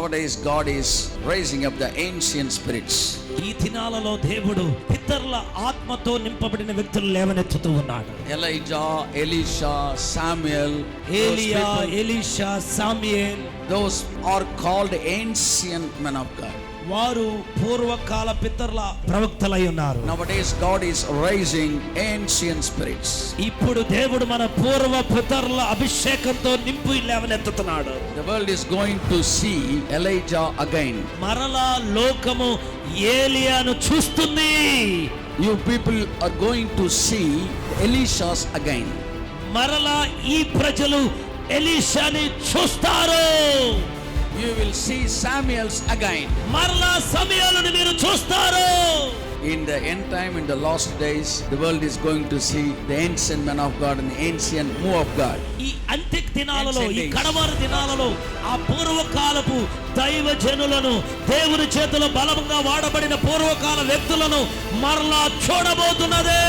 Nowadays God is raising up the ancient spirits. ఈ దినాలలో దేవుడు పితరుల ఆత్మతో నింపబడిన వ్యక్తులు లేవనెత్తుతూ ఉన్నాడు. Elijah, Elisha, Samuel, ఏలియా, Elisha, Samuel, those are called ancient men of God. వారు పూర్వకాల పితరుల ప్రవక్తలై ఉన్నారు. Nowadays God is raising ancient spirits. ఇప్పుడు దేవుడు మన పూర్వ పితరుల అభిషేకంతో నింపి లేవనెత్తుతున్నాడు. The world is going to see Elijah again. మరలా లోకము ఏలియాను చూస్తుంది. You people are going to see Elishas again. మరలా ఈ ప్రజలు ఎలీషాని చూస్తారు. You will see Samuels again. మరలా సమూయేలుని మీరు చూస్తారు. In the end time, in the last days, the world is going to see the ancient men of God and the ancient move of God. ఈ అంత్య దినాలలో, ఈ కడవర దినాలలో ఆ పూర్వకాలపు దైవజనులను, దేవుని చేతిలో బలంగా వాడబడిన పూర్వకాల వ్యక్తులను మరలా చూడబోతున్నదే.